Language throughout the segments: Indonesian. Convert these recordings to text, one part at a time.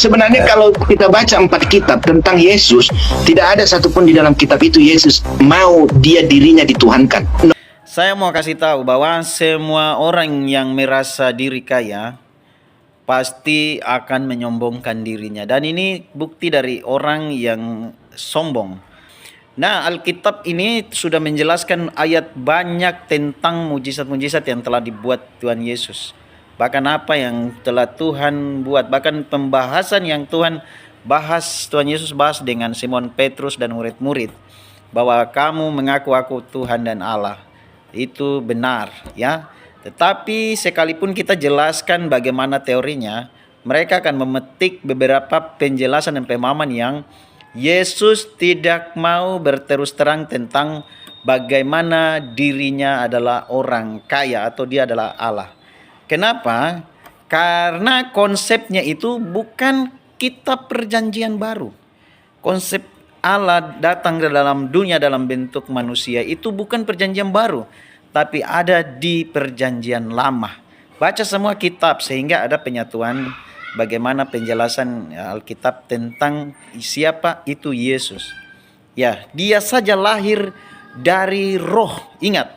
Sebenarnya kalau kita baca 4 kitab tentang Yesus, tidak ada satupun di dalam kitab itu Yesus mau dirinya dituhankan. Saya mau kasih tahu bahwa semua orang yang merasa diri kaya pasti akan menyombongkan dirinya. Dan ini bukti dari orang yang sombong. Nah, Alkitab ini sudah menjelaskan ayat banyak tentang mujizat-mujizat yang telah dibuat Tuhan Yesus. Bahkan apa yang telah Tuhan buat, bahkan pembahasan yang Tuhan Yesus bahas dengan Simon Petrus dan murid-murid, bahwa kamu mengaku aku Tuhan dan Allah. Itu benar, ya. Tetapi sekalipun kita jelaskan bagaimana teorinya, mereka akan memetik beberapa penjelasan dan pemahaman yang Yesus tidak mau berterus terang tentang bagaimana dirinya adalah orang kaya atau dia adalah Allah. Kenapa? Karena konsepnya itu bukan kitab perjanjian baru. Konsep Allah datang ke dalam dunia dalam bentuk manusia itu bukan perjanjian baru, tapi ada di perjanjian lama. Baca semua kitab sehingga ada penyatuan bagaimana penjelasan Alkitab tentang siapa itu Yesus. Ya, dia saja lahir dari roh. Ingat,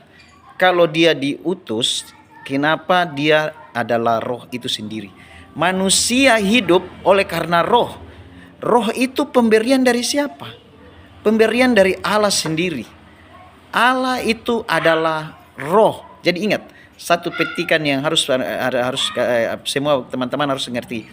kalau dia diutus, kenapa dia adalah roh itu sendiri? Manusia hidup oleh karena roh. Roh itu pemberian dari siapa? Pemberian dari Allah sendiri. Allah itu adalah roh. Jadi ingat, satu petikan yang harus semua teman-teman harus mengerti.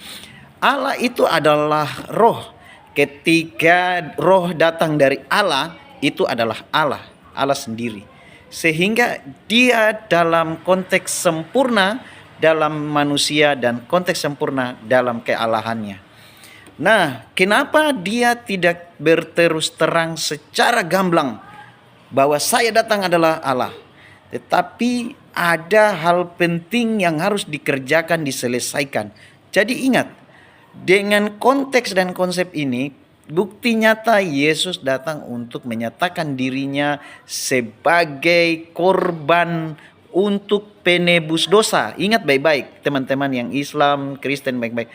Allah itu adalah roh. Ketika roh datang dari Allah, itu adalah Allah sendiri. Sehingga dia dalam konteks sempurna dalam manusia dan konteks sempurna dalam kealahannya. Nah, kenapa dia tidak berterus terang secara gamblang bahwa saya datang adalah Allah? Tetapi ada hal penting yang harus dikerjakan, diselesaikan. Jadi ingat, dengan konteks dan konsep ini, bukti nyata Yesus datang untuk menyatakan dirinya sebagai korban untuk penebus dosa. Ingat baik-baik teman-teman yang Islam, Kristen baik-baik.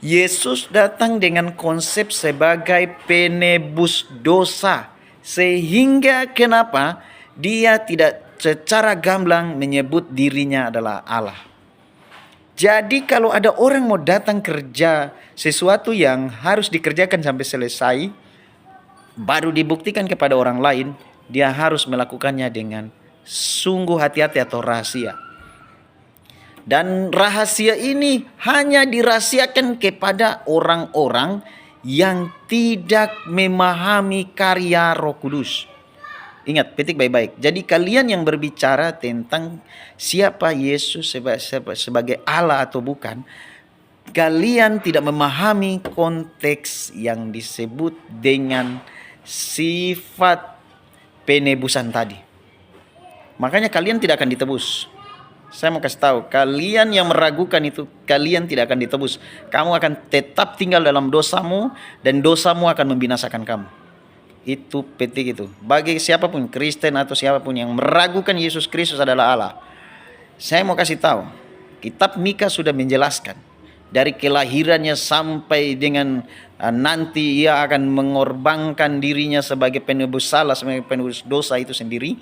Yesus datang dengan konsep sebagai penebus dosa. Sehingga kenapa dia tidak secara gamblang menyebut dirinya adalah Allah. Jadi kalau ada orang mau datang kerja sesuatu yang harus dikerjakan sampai selesai, baru dibuktikan kepada orang lain, dia harus melakukannya dengan sungguh hati-hati atau rahasia. Dan rahasia ini hanya dirahasiakan kepada orang-orang yang tidak memahami karya Roh Kudus. Ingat, petik baik-baik. Jadi kalian yang berbicara tentang siapa Yesus sebagai Allah atau bukan, kalian tidak memahami konteks yang disebut dengan sifat penebusan tadi. Makanya kalian tidak akan ditebus. Saya mau kasih tahu, kalian yang meragukan itu, kalian tidak akan ditebus. Kamu akan tetap tinggal dalam dosamu dan dosamu akan membinasakan kamu. Itu petik itu. Bagi siapapun, Kristen atau siapapun yang meragukan Yesus Kristus adalah Allah, saya mau kasih tahu, kitab Mika sudah menjelaskan dari kelahirannya sampai dengan nanti ia akan mengorbankan dirinya sebagai penebus salah, sebagai penebus dosa itu sendiri.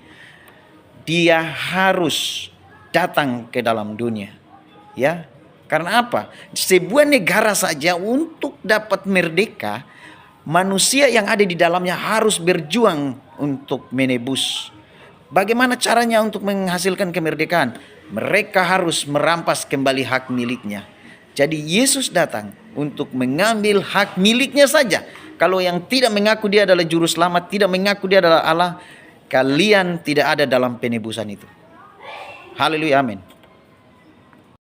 Dia harus datang ke dalam dunia, ya. Karena apa? Sebuah negara saja untuk dapat merdeka, manusia yang ada di dalamnya harus berjuang untuk menebus. Bagaimana caranya untuk menghasilkan kemerdekaan? Mereka harus merampas kembali hak miliknya. Jadi Yesus datang untuk mengambil hak miliknya saja. Kalau yang tidak mengaku dia adalah juru selamat, tidak mengaku dia adalah Allah, kalian tidak ada dalam penebusan itu. Haleluya, amin.